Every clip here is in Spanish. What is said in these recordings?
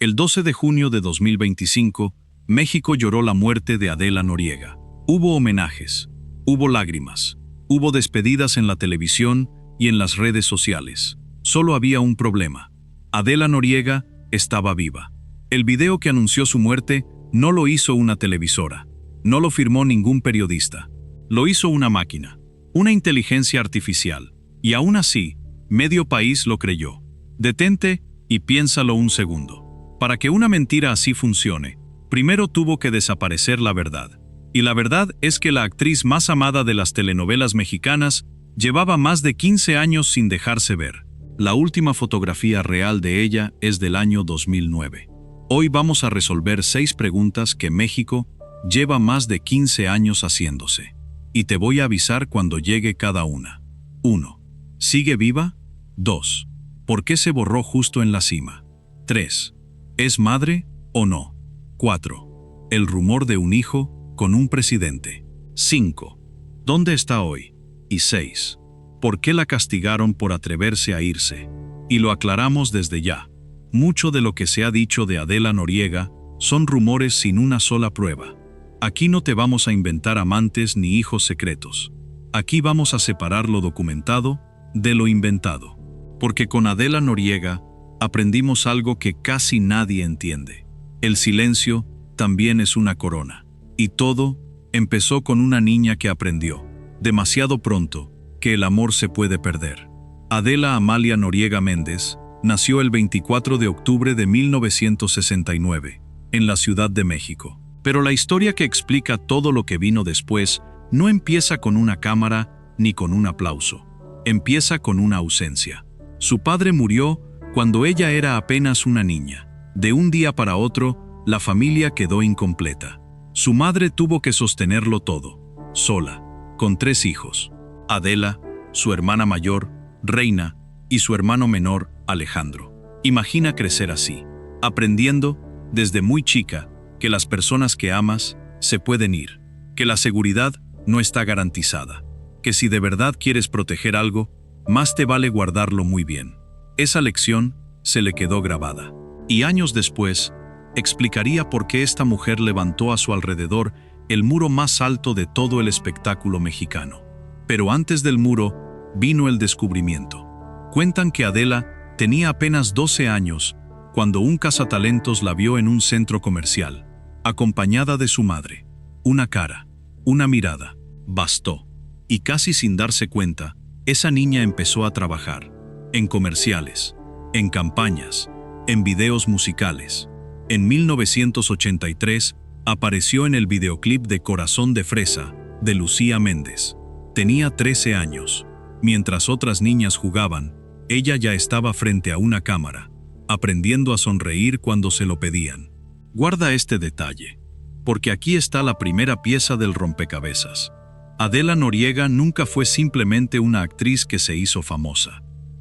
El 12 de junio de 2025, México lloró la muerte de Adela Noriega. Hubo homenajes, hubo lágrimas, hubo despedidas en la televisión y en las redes sociales. Solo había un problema. Adela Noriega estaba viva. El video que anunció su muerte no lo hizo una televisora, no lo firmó ningún periodista. Lo hizo una máquina, una inteligencia artificial. Y aún así, medio país lo creyó. Detente y piénsalo un segundo. Para que una mentira así funcione, primero tuvo que desaparecer la verdad. Y la verdad es que la actriz más amada de las telenovelas mexicanas llevaba más de 15 años sin dejarse ver. La última fotografía real de ella es del año 2009. Hoy vamos a resolver 6 preguntas que México lleva más de 15 años haciéndose. Y te voy a avisar cuando llegue cada una. 1. ¿Sigue viva? 2. ¿Por qué se borró justo en la cima? 3. ¿Es madre o no? 4. El rumor de un hijo con un presidente. 5. ¿Dónde está hoy? Y 6. ¿Por qué la castigaron por atreverse a irse? Y lo aclaramos desde ya. Mucho de lo que se ha dicho de Adela Noriega son rumores sin una sola prueba. Aquí no te vamos a inventar amantes ni hijos secretos. Aquí vamos a separar lo documentado de lo inventado. Porque con Adela Noriega aprendimos algo que casi nadie entiende. El silencio también es una corona. Y todo empezó con una niña que aprendió, demasiado pronto, que el amor se puede perder. Adela Amalia Noriega Méndez nació el 24 de octubre de 1969, en la Ciudad de México. Pero la historia que explica todo lo que vino después no empieza con una cámara ni con un aplauso. Empieza con una ausencia. Su padre murió cuando ella era apenas una niña. De un día para otro, la familia quedó incompleta. Su madre tuvo que sostenerlo todo, sola, con 3 hijos. Adela, su hermana mayor, Reina, y su hermano menor, Alejandro. Imagina crecer así, aprendiendo, desde muy chica, que las personas que amas se pueden ir, que la seguridad no está garantizada, que si de verdad quieres proteger algo, más te vale guardarlo muy bien. Esa lección se le quedó grabada. Y años después, explicaría por qué esta mujer levantó a su alrededor el muro más alto de todo el espectáculo mexicano. Pero antes del muro, vino el descubrimiento. Cuentan que Adela tenía apenas 12 años cuando un cazatalentos la vio en un centro comercial, acompañada de su madre. Una cara, una mirada, bastó. Y casi sin darse cuenta, esa niña empezó a trabajar. En comerciales, en campañas, en videos musicales. En 1983, apareció en el videoclip de Corazón de Fresa, de Lucía Méndez. Tenía 13 años. Mientras otras niñas jugaban, ella ya estaba frente a una cámara, aprendiendo a sonreír cuando se lo pedían. Guarda este detalle, porque aquí está la primera pieza del rompecabezas. Adela Noriega nunca fue simplemente una actriz que se hizo famosa.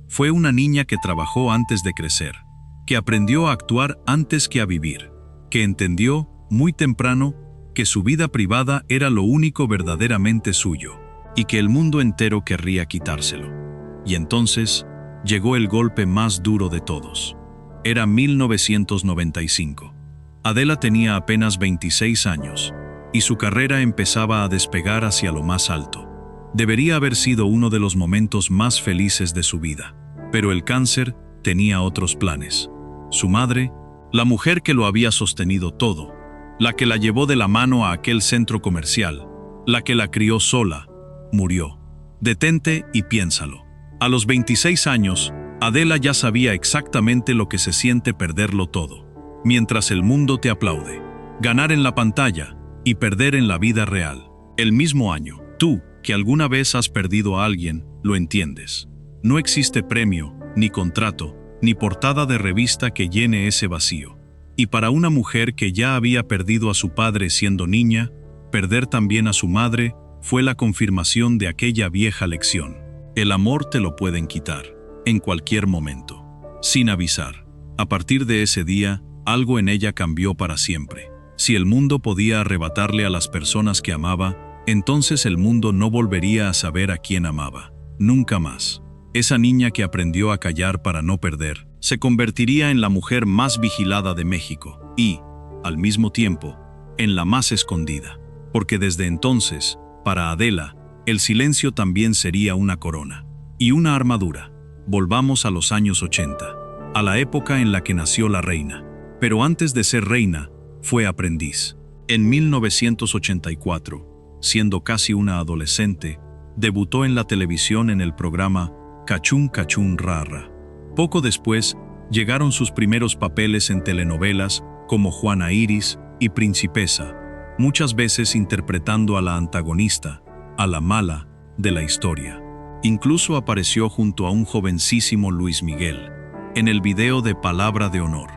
Fue una niña que trabajó antes de crecer, que aprendió a actuar antes que a vivir, que entendió, muy temprano, que su vida privada era lo único verdaderamente suyo, y que el mundo entero querría quitárselo. Y entonces, llegó el golpe más duro de todos. Era 1995. Adela tenía apenas 26 años, y su carrera empezaba a despegar hacia lo más alto. Debería haber sido uno de los momentos más felices de su vida. Pero el cáncer tenía otros planes. Su madre, la mujer que lo había sostenido todo, la que la llevó de la mano a aquel centro comercial, la que la crió sola, murió. Detente y piénsalo. A los 26 años, Adela ya sabía exactamente lo que se siente perderlo todo. Mientras el mundo te aplaude. Ganar en la pantalla y perder en la vida real. El mismo año, tú, que alguna vez has perdido a alguien, lo entiendes. No existe premio, ni contrato, ni portada de revista que llene ese vacío. Y para una mujer que ya había perdido a su padre siendo niña, perder también a su madre fue la confirmación de aquella vieja lección. El amor te lo pueden quitar, en cualquier momento, sin avisar. A partir de ese día, algo en ella cambió para siempre. Si el mundo podía arrebatarle a las personas que amaba, entonces el mundo no volvería a saber a quién amaba. Nunca más. Esa niña que aprendió a callar para no perder, se convertiría en la mujer más vigilada de México y, al mismo tiempo, en la más escondida. Porque desde entonces, para Adela, el silencio también sería una corona y una armadura. Volvamos a los años 80, a la época en la que nació la reina. Pero antes de ser reina, fue aprendiz. En 1984, siendo casi una adolescente, debutó en la televisión en el programa Cachún Cachún Rara. Poco después, llegaron sus primeros papeles en telenovelas como Juana Iris y Principesa, muchas veces interpretando a la antagonista, a la mala, de la historia. Incluso apareció junto a un jovencísimo Luis Miguel, en el video de Palabra de Honor.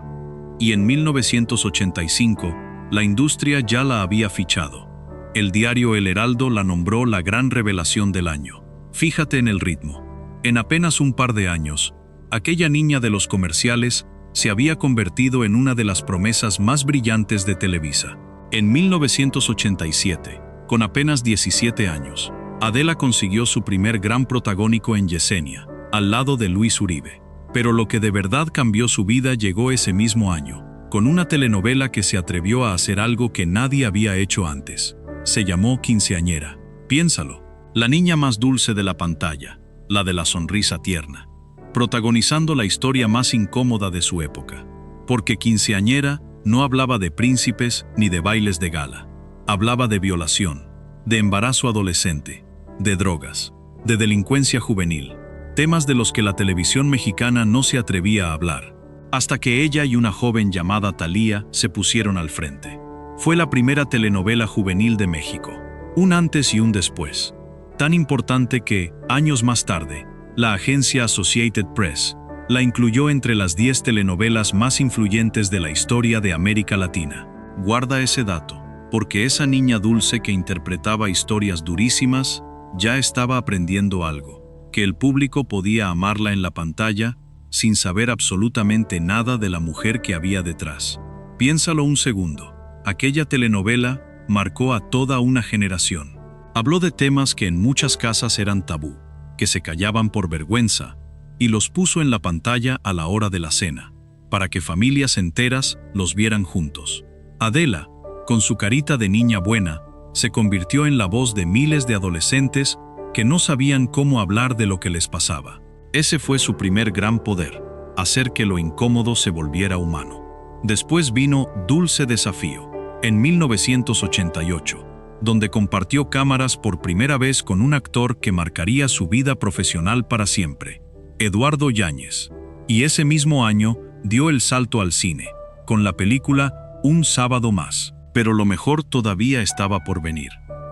Y en 1985, la industria ya la había fichado. El diario El Heraldo la nombró la gran revelación del año. Fíjate en el ritmo. En apenas un par de años, aquella niña de los comerciales se había convertido en una de las promesas más brillantes de Televisa. En 1987, con apenas 17 años, Adela consiguió su primer gran protagónico en Yesenia, al lado de Luis Uribe. Pero lo que de verdad cambió su vida llegó ese mismo año, con una telenovela que se atrevió a hacer algo que nadie había hecho antes. Se llamó Quinceañera. Piénsalo, la niña más dulce de la pantalla, la de la sonrisa tierna, protagonizando la historia más incómoda de su época. Porque Quinceañera no hablaba de príncipes ni de bailes de gala. Hablaba de violación, de embarazo adolescente, de drogas, de delincuencia juvenil, temas de los que la televisión mexicana no se atrevía a hablar, hasta que ella y una joven llamada Thalía se pusieron al frente. Fue la primera telenovela juvenil de México, un antes y un después, tan importante que, años más tarde, la agencia Associated Press la incluyó entre las 10 telenovelas más influyentes de la historia de América Latina. Guarda ese dato, porque esa niña dulce que interpretaba historias durísimas ya estaba aprendiendo algo, que el público podía amarla en la pantalla sin saber absolutamente nada de la mujer que había detrás. Piénsalo un segundo, aquella telenovela marcó a toda una generación. Habló de temas que en muchas casas eran tabú, que se callaban por vergüenza, y los puso en la pantalla a la hora de la cena, para que familias enteras los vieran juntos. Adela, con su carita de niña buena, se convirtió en la voz de miles de adolescentes que no sabían cómo hablar de lo que les pasaba. Ese fue su primer gran poder, hacer que lo incómodo se volviera humano. Después vino Dulce Desafío, en 1988, donde compartió cámaras por primera vez con un actor que marcaría su vida profesional para siempre, Eduardo Yáñez. Y ese mismo año dio el salto al cine, con la película Un sábado más. Pero lo mejor todavía estaba por venir.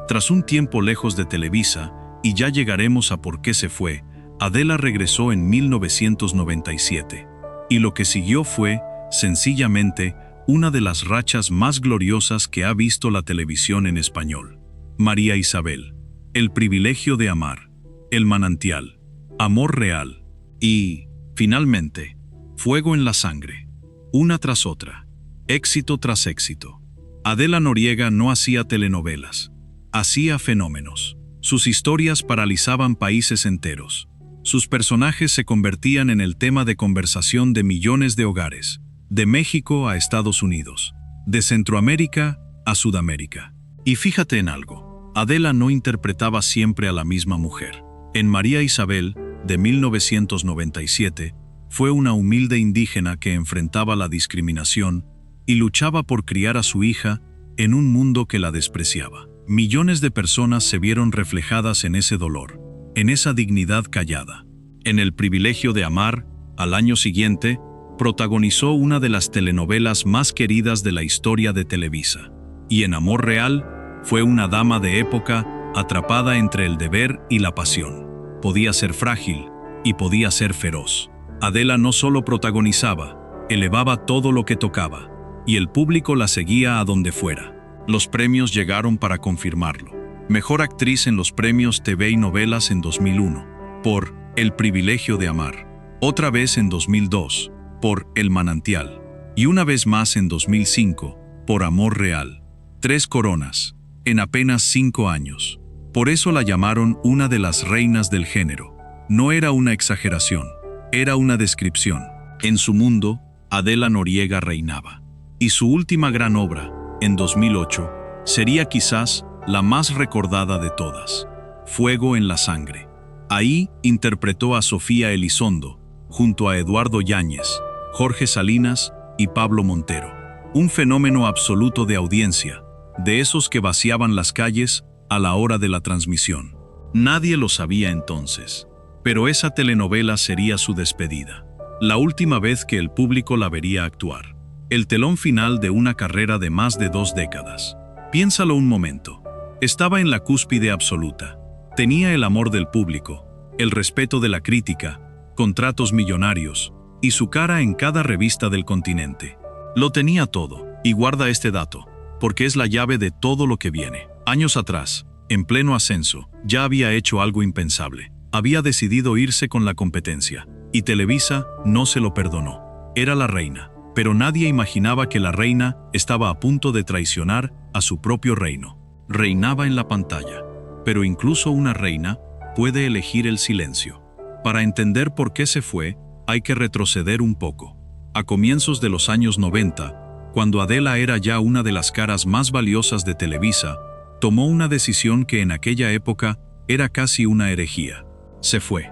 Tras un tiempo lejos de Televisa, y ya llegaremos a por qué se fue, Adela regresó en 1997. Y lo que siguió fue, sencillamente, una de las rachas más gloriosas que ha visto la televisión en español. María Isabel, El privilegio de amar, El manantial, Amor real y, finalmente, Fuego en la sangre. Una tras otra, éxito tras éxito. Adela Noriega no hacía telenovelas, hacía fenómenos. Sus historias paralizaban países enteros. Sus personajes se convertían en el tema de conversación de millones de hogares, de México a Estados Unidos, de Centroamérica a Sudamérica. Y fíjate en algo, Adela no interpretaba siempre a la misma mujer. En María Isabel, de 1997, fue una humilde indígena que enfrentaba la discriminación y luchaba por criar a su hija en un mundo que la despreciaba. Millones de personas se vieron reflejadas en ese dolor, en esa dignidad callada. En El privilegio de amar, al año siguiente, protagonizó una de las telenovelas más queridas de la historia de Televisa. Y en Amor real, fue una dama de época atrapada entre el deber y la pasión. Podía ser frágil y podía ser feroz. Adela no solo protagonizaba, elevaba todo lo que tocaba, y el público la seguía a donde fuera. Los premios llegaron para confirmarlo. Mejor actriz en los premios TV y novelas en 2001, por El privilegio de amar. Otra vez en 2002, por El manantial. Y una vez más en 2005, por Amor real. 3 coronas, en apenas 5 años. Por eso la llamaron una de las reinas del género. No era una exageración, era una descripción. En su mundo, Adela Noriega reinaba. Y su última gran obra, en 2008, sería quizás la más recordada de todas: Fuego en la sangre. Ahí interpretó a Sofía Elizondo, junto a Eduardo Yáñez, Jorge Salinas y Pablo Montero. Un fenómeno absoluto de audiencia, de esos que vaciaban las calles a la hora de la transmisión. Nadie lo sabía entonces, pero esa telenovela sería su despedida. La última vez que el público la vería actuar. El telón final de una carrera de más de 2 décadas. Piénsalo un momento. Estaba en la cúspide absoluta. Tenía el amor del público, el respeto de la crítica, contratos millonarios y su cara en cada revista del continente. Lo tenía todo, y guarda este dato, porque es la llave de todo lo que viene. Años atrás, en pleno ascenso, ya había hecho algo impensable. Había decidido irse con la competencia, y Televisa no se lo perdonó. Era la reina, pero nadie imaginaba que la reina estaba a punto de traicionar a su propio reino. Reinaba en la pantalla, pero incluso una reina puede elegir el silencio. Para entender por qué se fue, hay que retroceder un poco. A comienzos de los años 90, cuando Adela era ya una de las caras más valiosas de Televisa, tomó una decisión que en aquella época era casi una herejía. Se fue.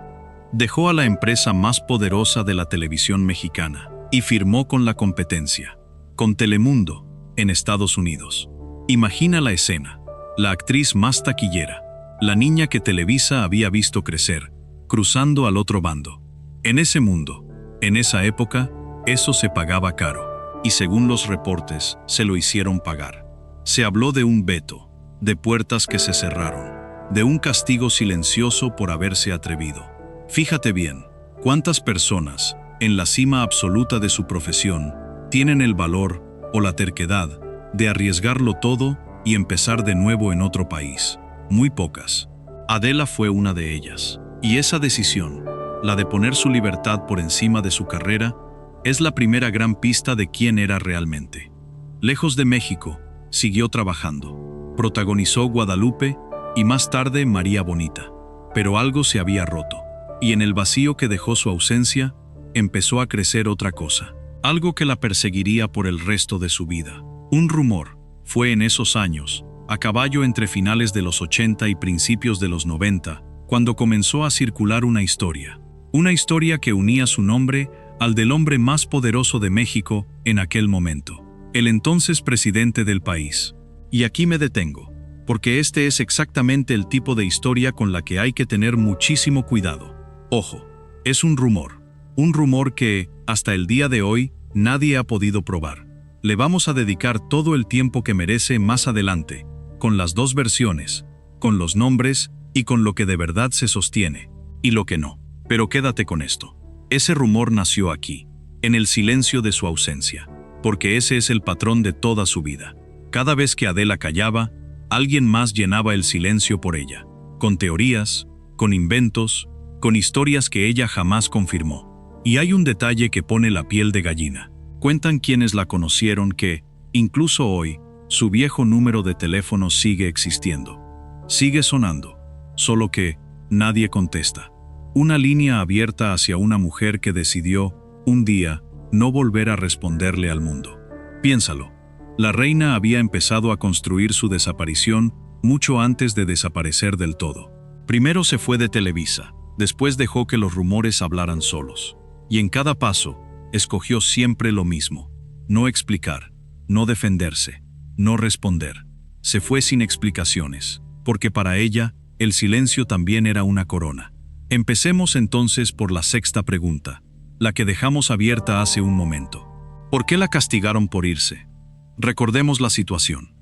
Dejó a la empresa más poderosa de la televisión mexicana y firmó con la competencia, con Telemundo, en Estados Unidos. Imagina la escena. La actriz más taquillera, la niña que Televisa había visto crecer, cruzando al otro bando. En ese mundo, en esa época, eso se pagaba caro, y según los reportes, se lo hicieron pagar. Se habló de un veto, de puertas que se cerraron, de un castigo silencioso por haberse atrevido. Fíjate bien, cuántas personas, en la cima absoluta de su profesión, tienen el valor o la terquedad de arriesgarlo todo y empezar de nuevo en otro país. Muy pocas. Adela fue una de ellas. Y esa decisión, la de poner su libertad por encima de su carrera, es la primera gran pista de quién era realmente. Lejos de México, siguió trabajando. Protagonizó Guadalupe y más tarde María Bonita. Pero algo se había roto. Y en el vacío que dejó su ausencia, empezó a crecer otra cosa. Algo que la perseguiría por el resto de su vida. Un rumor. Fue en esos años, a caballo entre finales de los 80 y principios de los 90, cuando comenzó a circular una historia. Una historia que unía su nombre al del hombre más poderoso de México en aquel momento, el entonces presidente del país. Y aquí me detengo, porque este es exactamente el tipo de historia con la que hay que tener muchísimo cuidado. Ojo, es un rumor que, hasta el día de hoy, nadie ha podido probar. Le vamos a dedicar todo el tiempo que merece más adelante, con las 2 versiones, con los nombres y con lo que de verdad se sostiene, y lo que no. Pero quédate con esto. Ese rumor nació aquí, en el silencio de su ausencia, porque ese es el patrón de toda su vida. Cada vez que Adela callaba, alguien más llenaba el silencio por ella, con teorías, con inventos, con historias que ella jamás confirmó. Y hay un detalle que pone la piel de gallina. Cuentan quienes la conocieron que, incluso hoy, su viejo número de teléfono sigue existiendo. Sigue sonando, solo que nadie contesta. Una línea abierta hacia una mujer que decidió, un día, no volver a responderle al mundo. Piénsalo. La reina había empezado a construir su desaparición mucho antes de desaparecer del todo. Primero se fue de Televisa, después dejó que los rumores hablaran solos. Y en cada paso, escogió siempre lo mismo: no explicar, no defenderse, no responder. Se fue sin explicaciones, porque para ella, el silencio también era una corona. Empecemos entonces por la 6ª pregunta, la que dejamos abierta hace un momento. ¿Por qué la castigaron por irse? Recordemos la situación.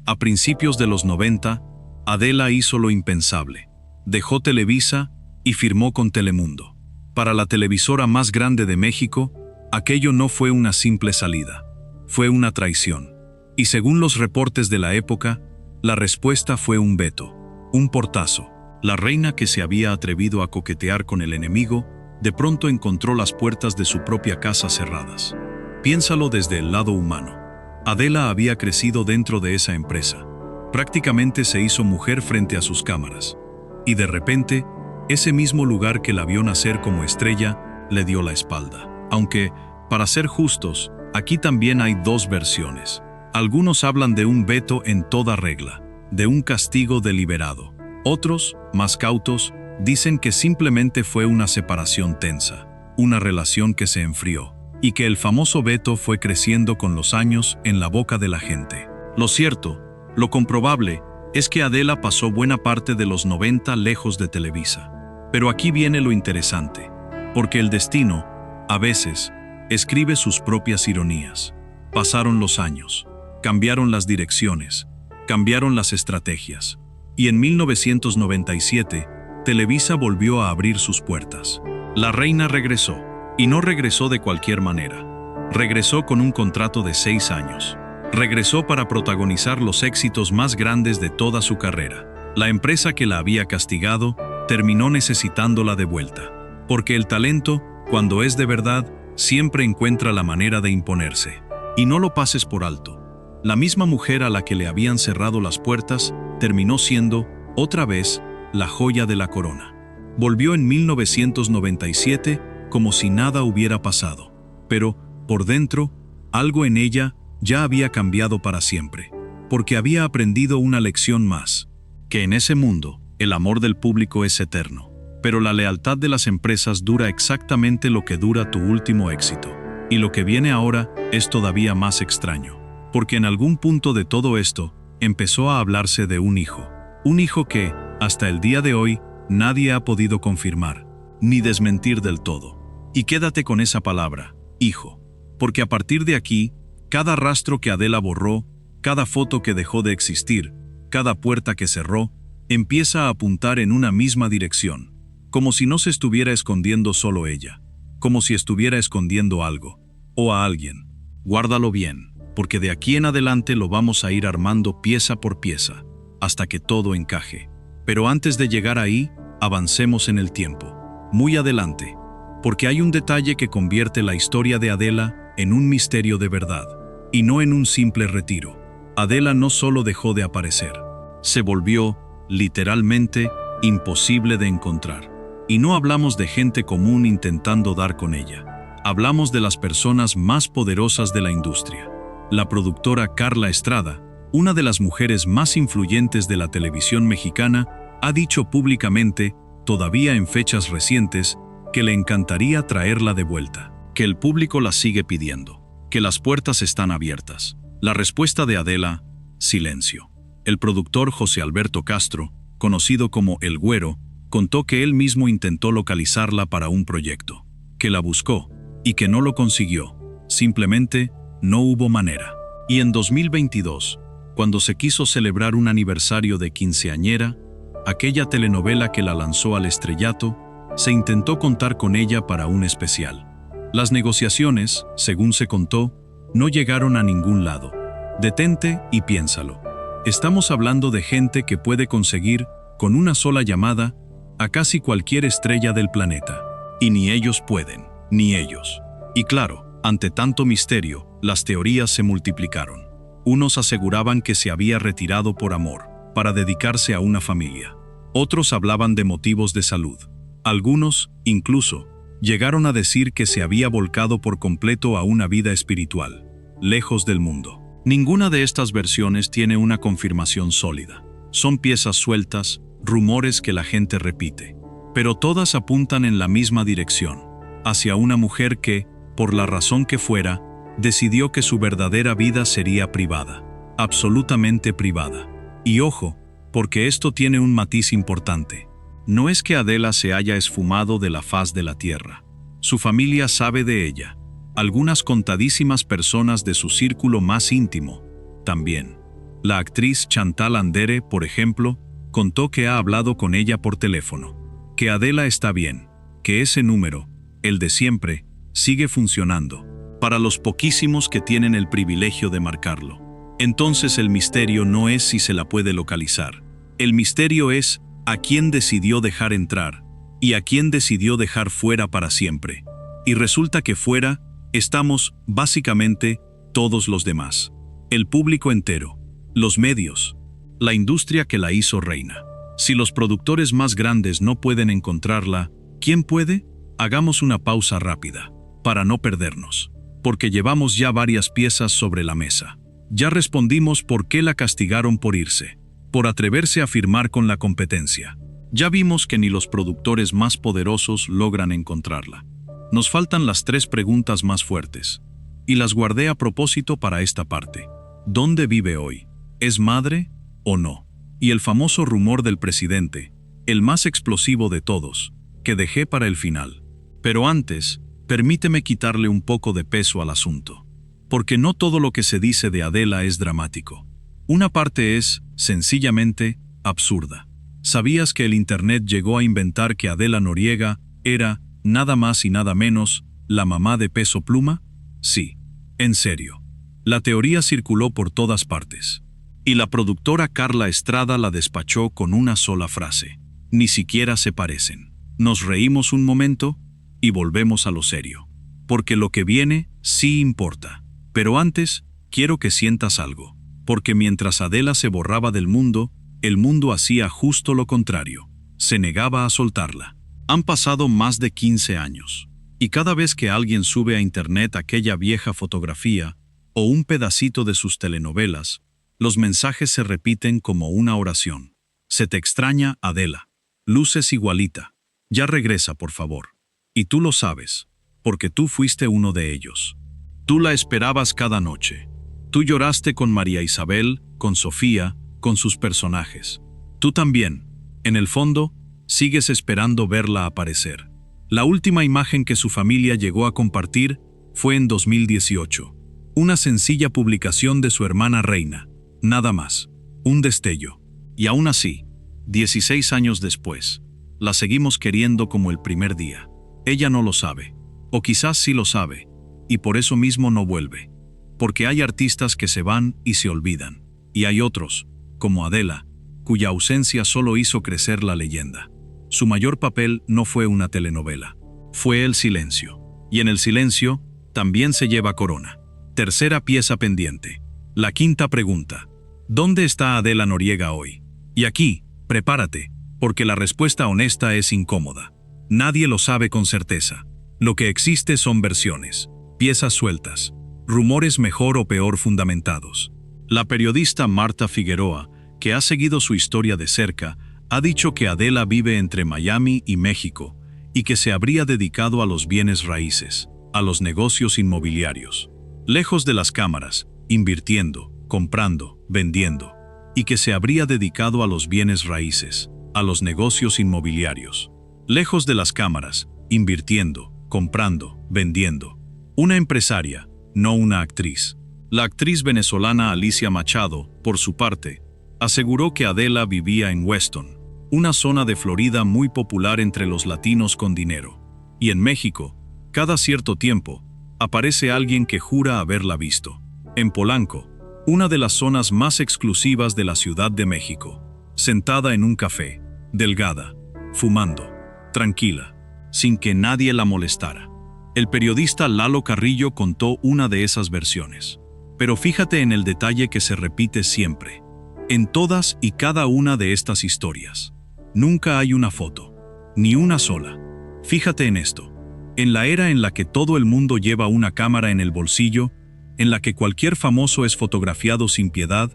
A principios de los 90, Adela hizo lo impensable. Dejó Televisa y firmó con Telemundo. Para la televisora más grande de México, aquello no fue una simple salida, fue una traición. Y según los reportes de la época, la respuesta fue un veto, un portazo. La reina, que se había atrevido a coquetear con el enemigo, de pronto encontró las puertas de su propia casa cerradas. Piénsalo desde el lado humano. Adela había crecido dentro de esa empresa. Prácticamente se hizo mujer frente a sus cámaras. Y de repente, ese mismo lugar que la vio nacer como estrella, le dio la espalda. Aunque, para ser justos, aquí también hay dos versiones. Algunos hablan de un veto en toda regla, de un castigo deliberado. Otros, más cautos, dicen que simplemente fue una separación tensa, una relación que se enfrió, y que el famoso veto fue creciendo con los años en la boca de la gente. Lo cierto, lo comprobable, es que Adela pasó buena parte de los 90 lejos de Televisa. Pero aquí viene lo interesante, porque el destino, a veces, escribe sus propias ironías. Pasaron los años, cambiaron las direcciones, cambiaron las estrategias, y en 1997, Televisa volvió a abrir sus puertas. La reina regresó, y no regresó de cualquier manera. Regresó con un contrato de 6 años. Regresó para protagonizar los éxitos más grandes de toda su carrera. La empresa que la había castigado terminó necesitándola de vuelta, porque el talento, cuando es de verdad, siempre encuentra la manera de imponerse. Y no lo pases por alto. La misma mujer a la que le habían cerrado las puertas terminó siendo, otra vez, la joya de la corona. Volvió en 1997 como si nada hubiera pasado. Pero, por dentro, algo en ella ya había cambiado para siempre, porque había aprendido una lección más, que en ese mundo, el amor del público es eterno, pero la lealtad de las empresas dura exactamente lo que dura tu último éxito. Y lo que viene ahora es todavía más extraño, porque en algún punto de todo esto, empezó a hablarse de un hijo que, hasta el día de hoy, nadie ha podido confirmar, ni desmentir del todo. Y quédate con esa palabra, hijo, porque a partir de aquí, cada rastro que Adela borró, cada foto que dejó de existir, cada puerta que cerró, empieza a apuntar en una misma dirección, como si no se estuviera escondiendo solo ella, como si estuviera escondiendo algo, o a alguien. Guárdalo bien, porque de aquí en adelante lo vamos a ir armando pieza por pieza, hasta que todo encaje. Pero antes de llegar ahí, avancemos en el tiempo, muy adelante, porque hay un detalle que convierte la historia de Adela en un misterio de verdad, y no en un simple retiro. Adela no solo dejó de aparecer, se volvió, literalmente, imposible de encontrar. Y no hablamos de gente común intentando dar con ella. Hablamos de las personas más poderosas de la industria. La productora Carla Estrada, una de las mujeres más influyentes de la televisión mexicana, ha dicho públicamente, todavía en fechas recientes, que le encantaría traerla de vuelta, que el público la sigue pidiendo, que las puertas están abiertas. La respuesta de Adela, silencio. El productor José Alberto Castro, conocido como El Güero, contó que él mismo intentó localizarla para un proyecto, que la buscó y que no lo consiguió. Simplemente no hubo manera. Y en 2022, cuando se quiso celebrar un aniversario de quinceañera, aquella telenovela que la lanzó al estrellato, se intentó contar con ella para un especial. Las negociaciones, según se contó, no llegaron a ningún lado. Detente y piénsalo. Estamos hablando de gente que puede conseguir, con una sola llamada, a casi cualquier estrella del planeta. Y ni ellos pueden, ni ellos. Y claro, ante tanto misterio, las teorías se multiplicaron. Unos aseguraban que se había retirado por amor, para dedicarse a una familia. Otros hablaban de motivos de salud. Algunos, incluso, llegaron a decir que se había volcado por completo a una vida espiritual, lejos del mundo. Ninguna de estas versiones tiene una confirmación sólida. Son piezas sueltas, rumores que la gente repite. Pero todas apuntan en la misma dirección, hacia una mujer que, por la razón que fuera, decidió que su verdadera vida sería privada, absolutamente privada. Y ojo, porque esto tiene un matiz importante. No es que Adela se haya esfumado de la faz de la tierra. Su familia sabe de ella. Algunas contadísimas personas de su círculo más íntimo, también. La actriz Chantal Andere, por ejemplo, contó que ha hablado con ella por teléfono, que Adela está bien, que ese número, el de siempre, sigue funcionando, para los poquísimos que tienen el privilegio de marcarlo. Entonces el misterio no es si se la puede localizar. El misterio es a quién decidió dejar entrar y a quién decidió dejar fuera para siempre. Y resulta que fuera estamos, básicamente, todos los demás. El público entero, los medios, la industria que la hizo reina. Si los productores más grandes no pueden encontrarla, ¿quién puede? Hagamos una pausa rápida. para no perdernos. Porque llevamos ya varias piezas sobre la mesa. Ya respondimos por qué la castigaron por irse, por atreverse a firmar con la competencia. Ya vimos que ni los productores más poderosos logran encontrarla. Nos faltan las 3 preguntas más fuertes, y las guardé a propósito para esta parte. ¿Dónde vive hoy? ¿Es madre o no? Y el famoso rumor del presidente, el más explosivo de todos, que dejé para el final. Pero antes, permíteme quitarle un poco de peso al asunto. Porque no todo lo que se dice de Adela es dramático. Una parte es, sencillamente, absurda. ¿Sabías que el Internet llegó a inventar que Adela Noriega era, nada más y nada menos, la mamá de Peso Pluma? Sí, en serio. La teoría circuló por todas partes. Y la productora Carla Estrada la despachó con una sola frase. Ni siquiera se parecen. Nos reímos un momento y volvemos a lo serio. Porque lo que viene sí importa. Pero antes, quiero que sientas algo. Porque mientras Adela se borraba del mundo, el mundo hacía justo lo contrario. Se negaba a soltarla. Han pasado más de 15 años. Y cada vez que alguien sube a internet aquella vieja fotografía o un pedacito de sus telenovelas, los mensajes se repiten como una oración. Se te extraña, Adela. Luces igualita. Ya regresa, por favor. Y tú lo sabes, porque tú fuiste uno de ellos. Tú la esperabas cada noche. Tú lloraste con María Isabel, con Sofía, con sus personajes. Tú también, en el fondo, sigues esperando verla aparecer. La última imagen que su familia llegó a compartir fue en 2018. Una sencilla publicación de su hermana Reina. Nada más. Un destello. Y aún así, 16 años después, la seguimos queriendo como el primer día. Ella no lo sabe. O quizás sí lo sabe. Y por eso mismo no vuelve. Porque hay artistas que se van y se olvidan. Y hay otros, como Adela, cuya ausencia solo hizo crecer la leyenda. Su mayor papel no fue una telenovela. Fue el silencio. Y en el silencio, también se lleva corona. Tercera pieza pendiente. La quinta pregunta. ¿Dónde está Adela Noriega hoy? Y aquí, prepárate, porque la respuesta honesta es incómoda. Nadie lo sabe con certeza. Lo que existe son versiones, piezas sueltas, rumores mejor o peor fundamentados. La periodista Marta Figueroa, que ha seguido su historia de cerca, ha dicho que Adela vive entre Miami y México y que se habría dedicado a los bienes raíces, a los negocios inmobiliarios. Lejos de las cámaras, invirtiendo, comprando, vendiendo, y que se habría dedicado a los bienes raíces, a los negocios inmobiliarios. Lejos de las cámaras, invirtiendo, comprando, vendiendo. Una empresaria, no una actriz. La actriz venezolana Alicia Machado, por su parte, aseguró que Adela vivía en Weston, una zona de Florida muy popular entre los latinos con dinero. Y en México, cada cierto tiempo, aparece alguien que jura haberla visto. En Polanco, una de las zonas más exclusivas de la Ciudad de México, sentada en un café, delgada, fumando, tranquila, sin que nadie la molestara. El periodista Lalo Carrillo contó una de esas versiones. Pero fíjate en el detalle que se repite siempre. En todas y cada una de estas historias, nunca hay una foto, ni una sola. Fíjate en esto. En la era en la que todo el mundo lleva una cámara en el bolsillo, en la que cualquier famoso es fotografiado sin piedad,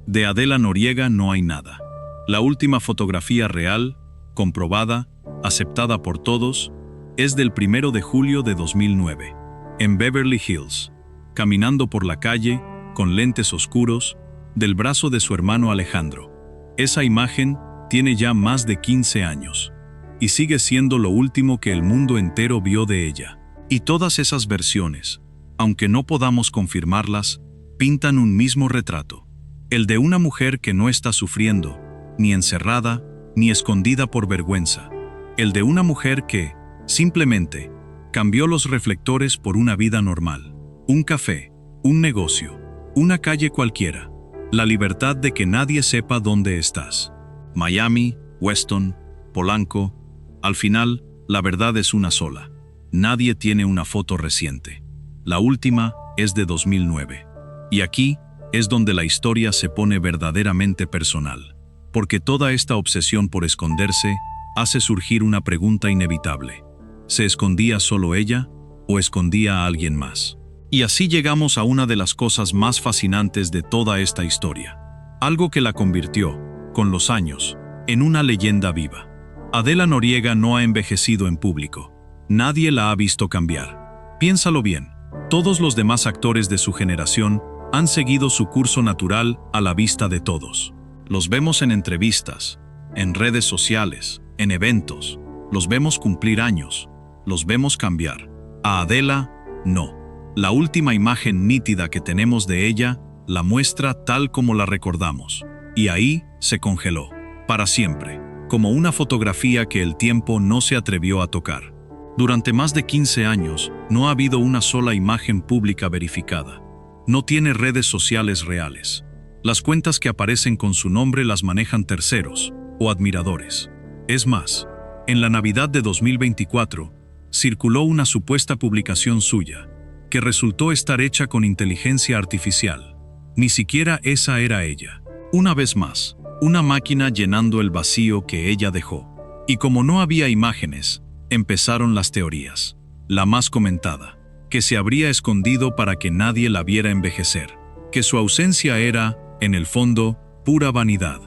de Adela Noriega no hay nada. La última fotografía real, comprobada, aceptada por todos, es del 1 de julio de 2009, en Beverly Hills, caminando por la calle, con lentes oscuros, del brazo de su hermano Alejandro. Esa imagen tiene ya más de 15 años, y sigue siendo lo último que el mundo entero vio de ella. Y todas esas versiones, aunque no podamos confirmarlas, pintan un mismo retrato, el de una mujer que no está sufriendo, ni encerrada, ni escondida por vergüenza, el de una mujer que, simplemente, cambió los reflectores por una vida normal, un café, un negocio, una calle cualquiera, la libertad de que nadie sepa dónde estás. Miami, Weston, Polanco, al final, la verdad es una sola. Nadie tiene una foto reciente. La última es de 2009. Y aquí es donde la historia se pone verdaderamente personal. Porque toda esta obsesión por esconderse hace surgir una pregunta inevitable. ¿Se escondía solo ella? o escondía a alguien más. Y así llegamos a una de las cosas más fascinantes de toda esta historia. Algo que la convirtió, con los años, en una leyenda viva. Adela Noriega no ha envejecido en público. Nadie la ha visto cambiar. Piénsalo bien, todos los demás actores de su generación han seguido su curso natural a la vista de todos. Los vemos en entrevistas, en redes sociales, en eventos. Los vemos cumplir años. Los vemos cambiar. A Adela, no. La última imagen nítida que tenemos de ella la muestra tal como la recordamos. Y ahí se congeló, para siempre, como una fotografía que el tiempo no se atrevió a tocar. Durante más de 15 años no ha habido una sola imagen pública verificada. No tiene redes sociales reales. Las cuentas que aparecen con su nombre las manejan terceros o admiradores. Es más, en la Navidad de 2024, circuló una supuesta publicación suya, que resultó estar hecha con inteligencia artificial. Ni siquiera esa era ella. Una vez más, una máquina llenando el vacío que ella dejó. Y como no había imágenes, empezaron las teorías. La más comentada, que se habría escondido para que nadie la viera envejecer, que su ausencia era, en el fondo, pura vanidad.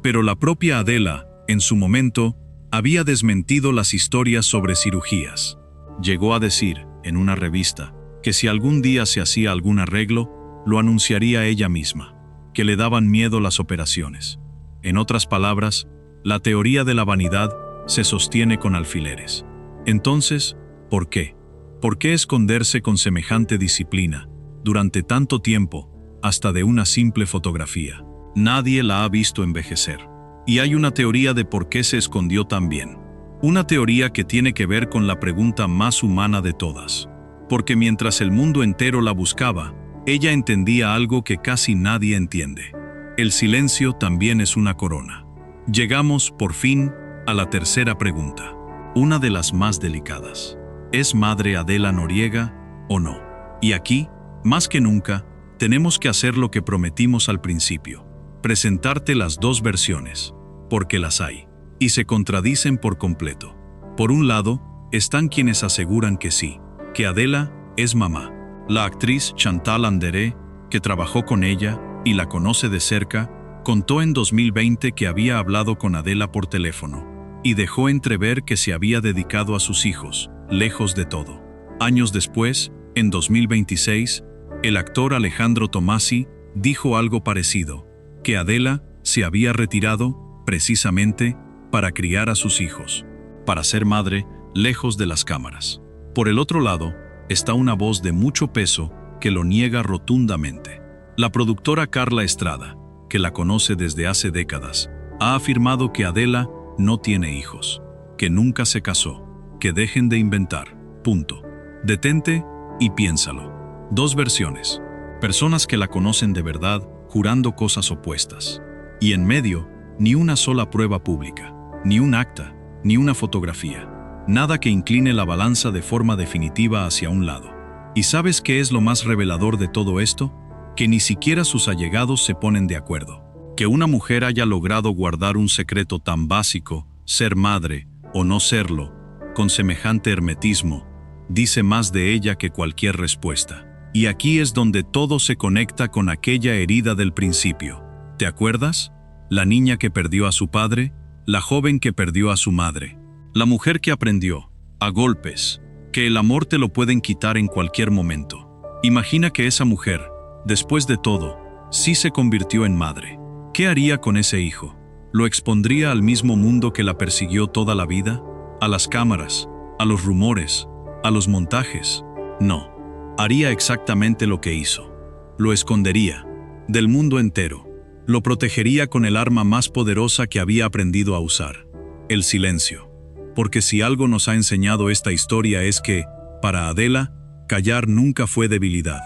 Pero la propia Adela, en su momento, había desmentido las historias sobre cirugías. Llegó a decir, en una revista, que si algún día se hacía algún arreglo, lo anunciaría ella misma, que le daban miedo las operaciones. En otras palabras, la teoría de la vanidad se sostiene con alfileres. Entonces, ¿por qué? ¿Por qué esconderse con semejante disciplina, durante tanto tiempo, hasta de una simple fotografía? Nadie la ha visto envejecer. Y hay una teoría de por qué se escondió tan bien. Una teoría que tiene que ver con la pregunta más humana de todas. Porque mientras el mundo entero la buscaba, ella entendía algo que casi nadie entiende. El silencio también es una corona. Llegamos, por fin, a la tercera pregunta. Una de las más delicadas. ¿Es madre Adela Noriega o no? Y aquí, más que nunca, tenemos que hacer lo que prometimos al principio. Presentarte las dos versiones, porque las hay, y se contradicen por completo. Por un lado, están quienes aseguran que sí, que Adela es mamá. La actriz Chantal Andere, que trabajó con ella y la conoce de cerca, contó en 2020 que había hablado con Adela por teléfono, y dejó entrever que se había dedicado a sus hijos, lejos de todo. Años después, en 2026, el actor Alejandro Tomasi dijo algo parecido, que Adela se había retirado, precisamente, para criar a sus hijos, para ser madre, lejos de las cámaras. Por el otro lado, está una voz de mucho peso que lo niega rotundamente. La productora Carla Estrada, que la conoce desde hace décadas, ha afirmado que Adela no tiene hijos, que nunca se casó, que dejen de inventar, punto. Detente y piénsalo. Dos versiones. Personas que la conocen de verdad, jurando cosas opuestas. Y en medio, ni una sola prueba pública, ni un acta, ni una fotografía. Nada que incline la balanza de forma definitiva hacia un lado. ¿Y sabes qué es lo más revelador de todo esto? Que ni siquiera sus allegados se ponen de acuerdo. Que una mujer haya logrado guardar un secreto tan básico, ser madre o no serlo, con semejante hermetismo, dice más de ella que cualquier respuesta. Y aquí es donde todo se conecta con aquella herida del principio. ¿Te acuerdas? La niña que perdió a su padre, la joven que perdió a su madre, la mujer que aprendió, a golpes, que el amor te lo pueden quitar en cualquier momento. Imagina que esa mujer, después de todo, sí se convirtió en madre. ¿Qué haría con ese hijo? ¿Lo expondría al mismo mundo que la persiguió toda la vida? ¿A las cámaras? ¿A los rumores? ¿A los montajes? No. Haría exactamente lo que hizo. Lo escondería del mundo entero. Lo protegería con el arma más poderosa que había aprendido a usar, el silencio. Porque si algo nos ha enseñado esta historia es que, para Adela, callar nunca fue debilidad,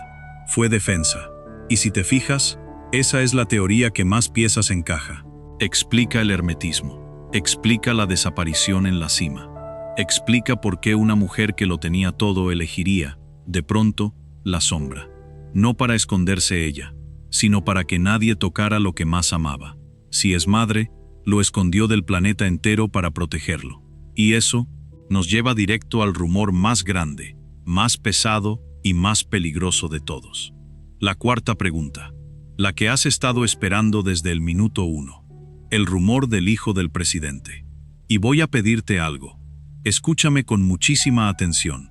fue defensa. Y si te fijas, esa es la teoría que más piezas encaja. Explica el hermetismo, explica la desaparición en la cima, explica por qué una mujer que lo tenía todo elegiría, de pronto, la sombra. No para esconderse ella, sino para que nadie tocara lo que más amaba. Si es madre, lo escondió del planeta entero para protegerlo. Y eso nos lleva directo al rumor más grande, más pesado y más peligroso de todos. La cuarta pregunta, la que has estado esperando desde el minuto 1. El rumor del hijo del presidente. Y voy a pedirte algo. Escúchame con muchísima atención,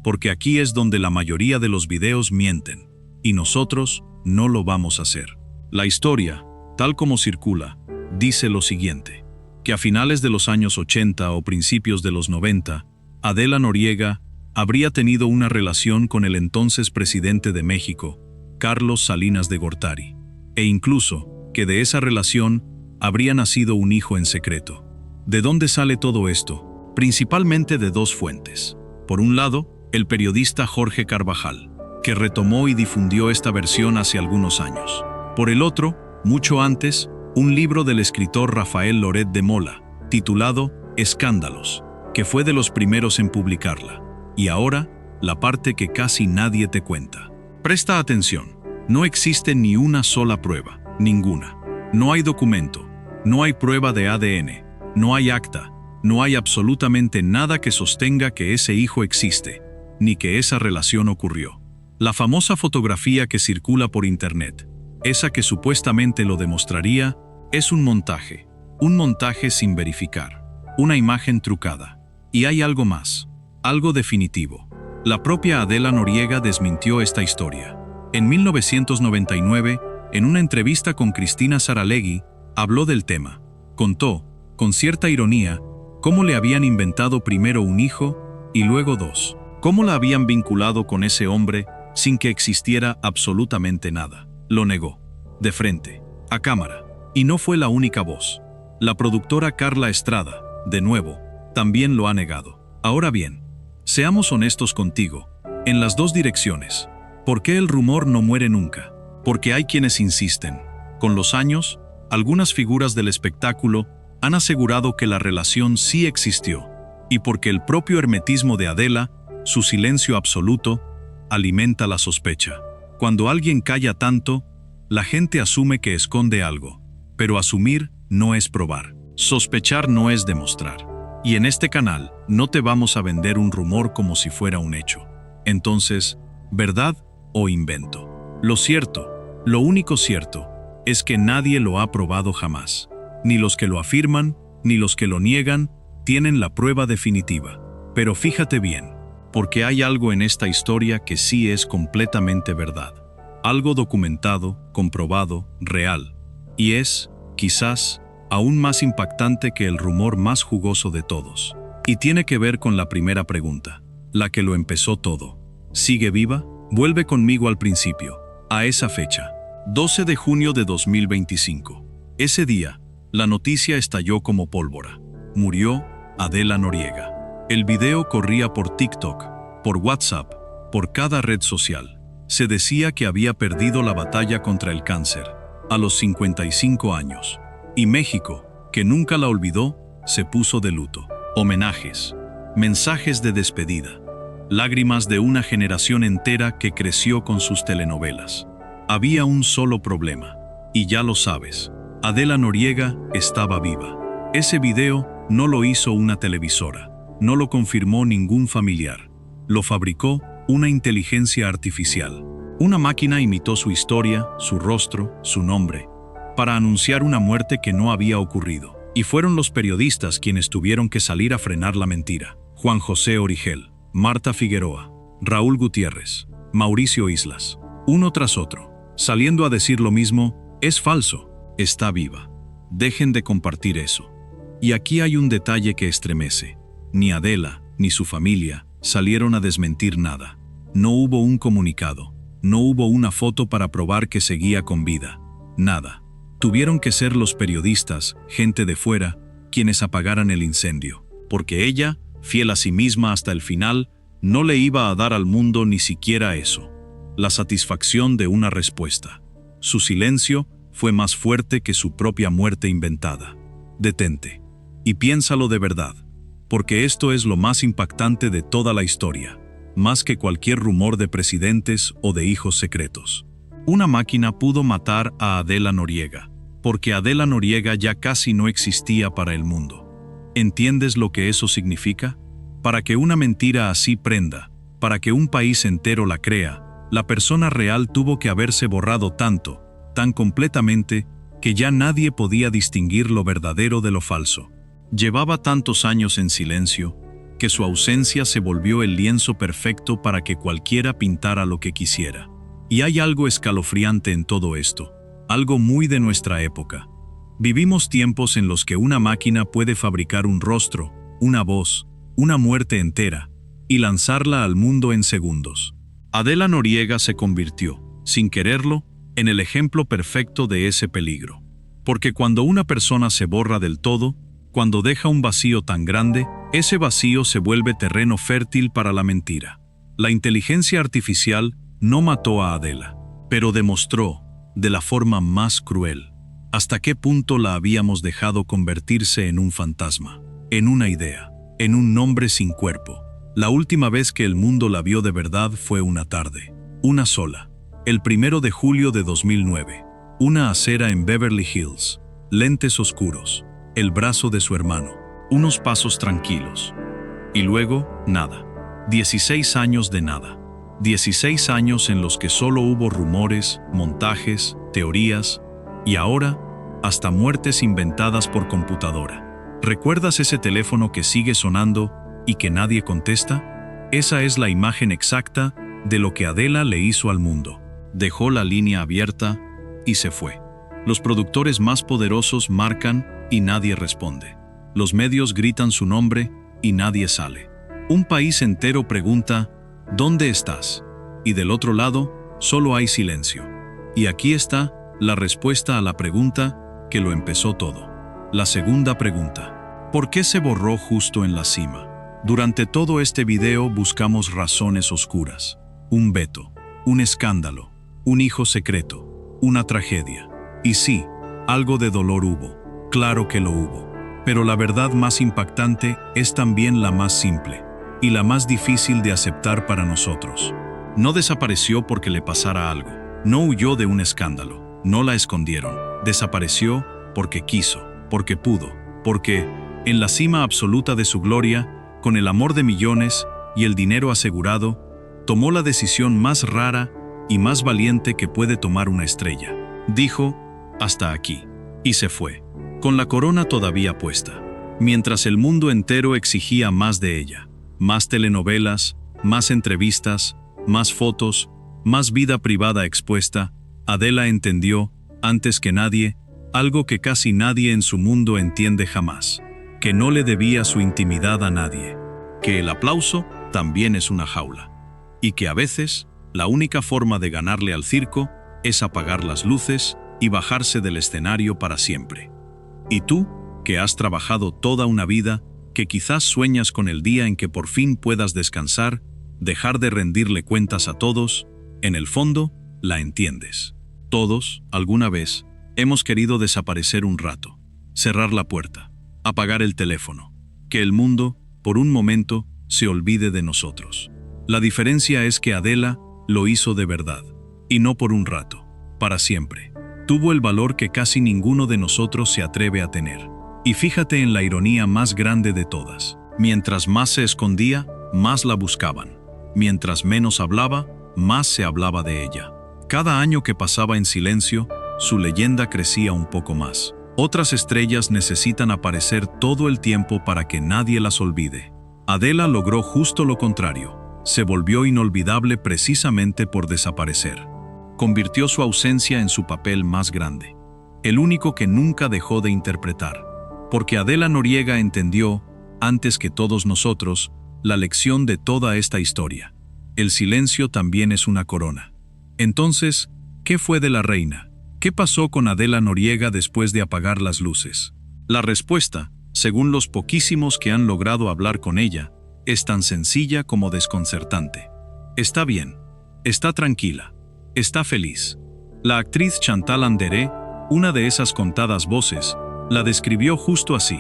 porque aquí es donde la mayoría de los videos mienten, y nosotros no lo vamos a hacer. La historia, tal como circula, dice lo siguiente, que a finales de los años 80 o principios de los 90, Adela Noriega habría tenido una relación con el entonces presidente de México, Carlos Salinas de Gortari, e incluso que de esa relación habría nacido un hijo en secreto. ¿De dónde sale todo esto? Principalmente de dos fuentes. Por un lado, el periodista Jorge Carvajal, que retomó y difundió esta versión hace algunos años. Por el otro, mucho antes, un libro del escritor Rafael Loret de Mola, titulado Escándalos, que fue de los primeros en publicarla. Y ahora, la parte que casi nadie te cuenta. Presta atención, no existe ni una sola prueba, ninguna. No hay documento, no hay prueba de ADN, no hay acta, no hay absolutamente nada que sostenga que ese hijo existe, ni que esa relación ocurrió. La famosa fotografía que circula por internet, esa que supuestamente lo demostraría, es un montaje sin verificar, una imagen trucada. Y hay algo más, algo definitivo. La propia Adela Noriega desmintió esta historia. En 1999, en una entrevista con Cristina Saralegui, habló del tema. Contó, con cierta ironía, cómo le habían inventado primero un hijo y luego dos. Cómo la habían vinculado con ese hombre sin que existiera absolutamente nada. Lo negó, de frente, a cámara. Y no fue la única voz. La productora Carla Estrada, de nuevo, también lo ha negado. Ahora bien, seamos honestos contigo, en las dos direcciones. ¿Por qué el rumor no muere nunca? Porque hay quienes insisten. Con los años, algunas figuras del espectáculo han asegurado que la relación sí existió, y porque el propio hermetismo de Adela, su silencio absoluto, alimenta la sospecha. Cuando alguien calla tanto, la gente asume que esconde algo, pero asumir no es probar. Sospechar no es demostrar. Y en este canal no te vamos a vender un rumor como si fuera un hecho. Entonces, ¿verdad o invento? Lo cierto, lo único cierto, es que nadie lo ha probado jamás. Ni los que lo afirman, ni los que lo niegan, tienen la prueba definitiva. Pero fíjate bien, porque hay algo en esta historia que sí es completamente verdad. Algo documentado, comprobado, real. Y es, quizás, aún más impactante que el rumor más jugoso de todos. Y tiene que ver con la primera pregunta, la que lo empezó todo. ¿Sigue viva? Vuelve conmigo al principio, a esa fecha, 12 de junio de 2025. Ese día, la noticia estalló como pólvora. Murió Adela Noriega. El video corría por TikTok, por WhatsApp, por cada red social. Se decía que había perdido la batalla contra el cáncer, a los 55 años. Y México, que nunca la olvidó, se puso de luto. Homenajes, mensajes de despedida, lágrimas de una generación entera que creció con sus telenovelas. Había un solo problema, y ya lo sabes, Adela Noriega estaba viva. Ese video no lo hizo una televisora, no lo confirmó ningún familiar, lo fabricó una inteligencia artificial. Una máquina imitó su historia, su rostro, su nombre, para anunciar una muerte que no había ocurrido. Y fueron los periodistas quienes tuvieron que salir a frenar la mentira. Juan José Origel, Marta Figueroa, Raúl Gutiérrez, Mauricio Islas, uno tras otro, saliendo a decir lo mismo: es falso, está viva. Dejen de compartir eso. Y aquí hay un detalle que estremece. Ni Adela, ni su familia, salieron a desmentir nada. No hubo un comunicado, no hubo una foto para probar que seguía con vida. Nada. Tuvieron que ser los periodistas, gente de fuera, quienes apagaran el incendio, porque ella, fiel a sí misma hasta el final, no le iba a dar al mundo ni siquiera eso, la satisfacción de una respuesta. Su silencio fue más fuerte que su propia muerte inventada. Detente, y piénsalo de verdad, porque esto es lo más impactante de toda la historia, más que cualquier rumor de presidentes o de hijos secretos. Una máquina pudo matar a Adela Noriega, porque Adela Noriega ya casi no existía para el mundo. ¿Entiendes lo que eso significa? Para que una mentira así prenda, Para que un país entero la crea, la persona real tuvo que haberse borrado tanto, tan completamente, que ya nadie podía distinguir lo verdadero de lo falso. Llevaba tantos años en silencio, que su ausencia se volvió el lienzo perfecto para que cualquiera pintara lo que quisiera. Y hay algo escalofriante en todo esto, algo muy de nuestra época. Vivimos tiempos en los que una máquina puede fabricar un rostro, una voz, una muerte entera, y lanzarla al mundo en segundos. Adela Noriega se convirtió, sin quererlo, en el ejemplo perfecto de ese peligro. Porque cuando una persona se borra del todo, cuando deja un vacío tan grande, ese vacío se vuelve terreno fértil para la mentira. La inteligencia artificial no mató a Adela, pero demostró, de la forma más cruel, hasta qué punto la habíamos dejado convertirse en un fantasma, en una idea, en un nombre sin cuerpo. La última vez que el mundo la vio de verdad fue una tarde, una sola, el 1 de julio de 2009, una acera en Beverly Hills, lentes oscuros, el brazo de su hermano, unos pasos tranquilos. Y luego, nada. 16 años de nada. 16 años en los que solo hubo rumores, montajes, teorías, y ahora, hasta muertes inventadas por computadora. ¿Recuerdas ese teléfono que sigue sonando y que nadie contesta? Esa es la imagen exacta de lo que Adela le hizo al mundo. Dejó la línea abierta y se fue. Los productores más poderosos marcan y nadie responde. Los medios gritan su nombre y nadie sale. Un país entero pregunta, ¿dónde estás? Y del otro lado, solo hay silencio. Y aquí está la respuesta a la pregunta que lo empezó todo. La segunda pregunta. ¿Por qué se borró justo en la cima? Durante todo este video buscamos razones oscuras. Un veto, un escándalo, un hijo secreto, una tragedia. Y sí, algo de dolor hubo. Claro que lo hubo. Pero la verdad más impactante es también la más simple y la más difícil de aceptar para nosotros. No desapareció porque le pasara algo. No huyó de un escándalo. No la escondieron. Desapareció porque quiso, porque pudo, porque, en la cima absoluta de su gloria, con el amor de millones y el dinero asegurado, tomó la decisión más rara y más valiente que puede tomar una estrella. Dijo, hasta aquí. Y se fue, con la corona todavía puesta, mientras el mundo entero exigía más de ella. Más telenovelas, más entrevistas, más fotos, más vida privada expuesta. Adela entendió, antes que nadie, algo que casi nadie en su mundo entiende jamás, que no le debía su intimidad a nadie, que el aplauso también es una jaula, y que a veces la única forma de ganarle al circo es apagar las luces y bajarse del escenario para siempre. Y tú, que has trabajado toda una vida, que quizás sueñas con el día en que por fin puedas descansar, dejar de rendirle cuentas a todos, en el fondo, la entiendes. Todos, alguna vez, hemos querido desaparecer un rato, cerrar la puerta, apagar el teléfono, que el mundo, por un momento, se olvide de nosotros. La diferencia es que Adela lo hizo de verdad, y no por un rato, para siempre. Tuvo el valor que casi ninguno de nosotros se atreve a tener. Y fíjate en la ironía más grande de todas. Mientras más se escondía, más la buscaban. Mientras menos hablaba, más se hablaba de ella. Cada año que pasaba en silencio, su leyenda crecía un poco más. Otras estrellas necesitan aparecer todo el tiempo para que nadie las olvide. Adela logró justo lo contrario. Se volvió inolvidable precisamente por desaparecer. Convirtió su ausencia en su papel más grande, el único que nunca dejó de interpretar. Porque Adela Noriega entendió, antes que todos nosotros, la lección de toda esta historia. El silencio también es una corona. Entonces, ¿qué fue de la reina? ¿Qué pasó con Adela Noriega después de apagar las luces? La respuesta, según los poquísimos que han logrado hablar con ella, es tan sencilla como desconcertante. Está bien, está tranquila, está feliz. La actriz Chantal Andere, una de esas contadas voces, la describió justo así.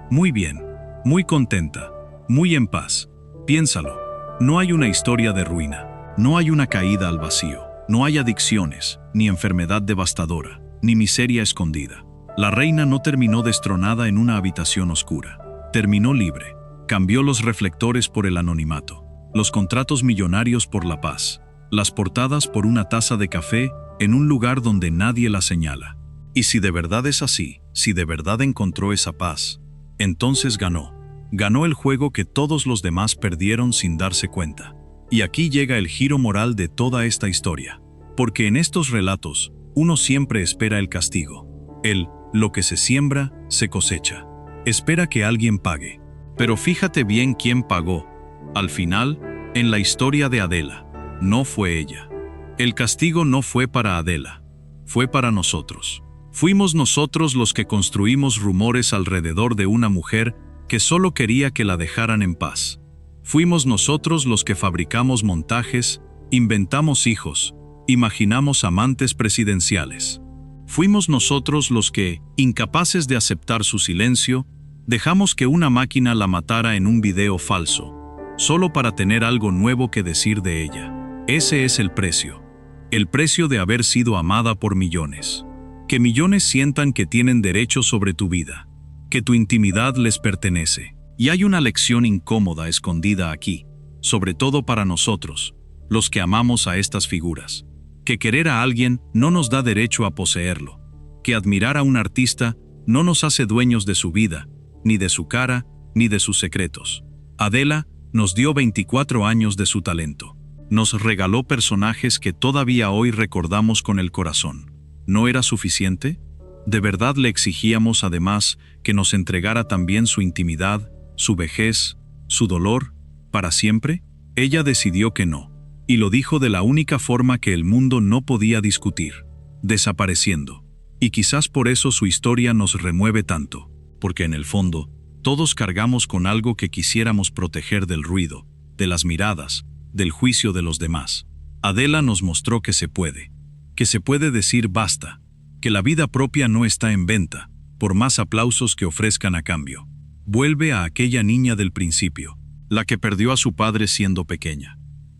Muy bien, muy contenta, muy en paz. Piénsalo, no hay una historia de ruina, no hay una caída al vacío, no hay adicciones, ni enfermedad devastadora, ni miseria escondida. La reina no terminó destronada en una habitación oscura. Terminó libre, cambió los reflectores por el anonimato. los contratos millonarios por la paz, las portadas por una taza de café en un lugar donde nadie la señala. Y si de verdad es así, si de verdad encontró esa paz, entonces ganó. Ganó el juego que todos los demás perdieron sin darse cuenta. Y aquí llega el giro moral de toda esta historia. Porque en estos relatos, uno siempre espera el castigo. Lo que se siembra, se cosecha. Espera que alguien pague. Pero fíjate bien quién pagó. Al final, en la historia de Adela, no fue ella. El castigo no fue para Adela, fue para nosotros. Fuimos nosotros los que construimos rumores alrededor de una mujer que solo quería que la dejaran en paz. Fuimos nosotros los que fabricamos montajes, inventamos hijos, imaginamos amantes presidenciales. Fuimos nosotros los que, incapaces de aceptar su silencio, dejamos que una máquina la matara en un video falso, solo para tener algo nuevo que decir de ella. Ese es el precio de haber sido amada por millones. Que millones sientan que tienen derecho sobre tu vida, que tu intimidad les pertenece. Y hay una lección incómoda escondida aquí, sobre todo para nosotros, los que amamos a estas figuras. Que querer a alguien no nos da derecho a poseerlo. Que admirar a un artista no nos hace dueños de su vida, ni de su cara, ni de sus secretos. Adela nos dio 24 años de su talento. Nos regaló personajes que todavía hoy recordamos con el corazón. ¿No era suficiente? ¿De verdad le exigíamos además que nos entregara también su intimidad, su vejez, su dolor, para siempre? Ella decidió que no, y lo dijo de la única forma que el mundo no podía discutir, desapareciendo. Y quizás por eso su historia nos remueve tanto, porque en el fondo, todos cargamos con algo que quisiéramos proteger del ruido, de las miradas, del juicio de los demás. Adela nos mostró que se puede decir basta, que la vida propia no está en venta, por más aplausos que ofrezcan a cambio. Vuelve a aquella niña del principio, la que perdió a su padre siendo pequeña,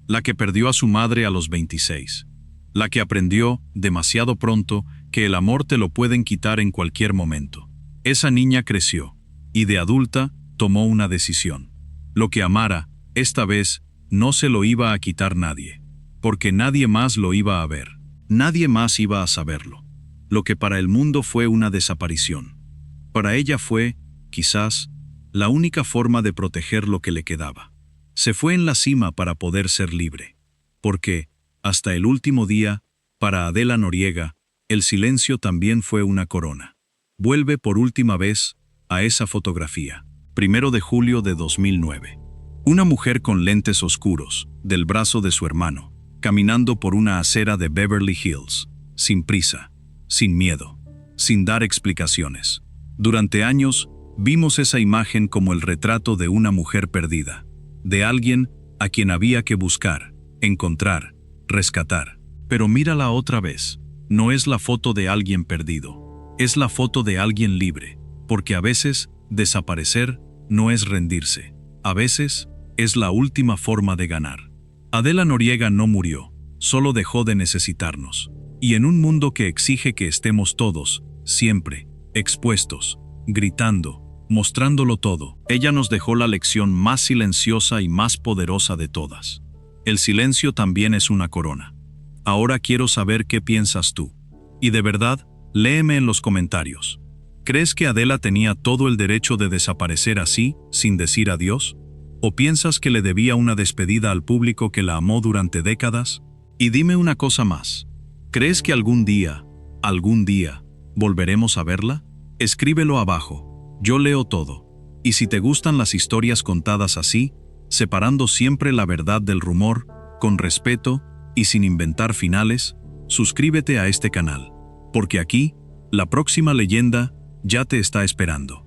la que perdió a su madre a los 26, la que aprendió, demasiado pronto, que el amor te lo pueden quitar en cualquier momento. Esa niña creció, y de adulta, tomó una decisión. Lo que amara, esta vez, no se lo iba a quitar nadie, porque nadie más lo iba a ver, nadie más iba a saberlo. Lo que para el mundo fue una desaparición, para ella fue, quizás, la única forma de proteger lo que le quedaba. Se fue en la cima para poder ser libre, porque, hasta el último día, para Adela Noriega, el silencio también fue una corona. Vuelve por última vez a esa fotografía, 1 de julio de 2009. Una mujer con lentes oscuros, del brazo de su hermano, caminando por una acera de Beverly Hills, sin prisa, sin miedo, sin dar explicaciones. Durante años, vimos esa imagen como el retrato de una mujer perdida, de alguien a quien había que buscar, encontrar, rescatar. Pero mírala otra vez, no es la foto de alguien perdido, es la foto de alguien libre, porque a veces, desaparecer no es rendirse, a veces, es la última forma de ganar. Adela Noriega no murió, solo dejó de necesitarnos. Y en un mundo que exige que estemos todos, siempre, expuestos, gritando, mostrándolo todo, ella nos dejó la lección más silenciosa y más poderosa de todas. El silencio también es una corona. Ahora quiero saber qué piensas tú. Y de verdad, léeme en los comentarios. ¿Crees que Adela tenía todo el derecho de desaparecer así, sin decir adiós? ¿O piensas que le debía una despedida al público que la amó durante décadas? Y dime una cosa más. ¿Crees que algún día, volveremos a verla? Escríbelo abajo. Yo leo todo. Y si te gustan las historias contadas así, separando siempre la verdad del rumor, con respeto y sin inventar finales, suscríbete a este canal. Porque aquí, la próxima leyenda ya te está esperando.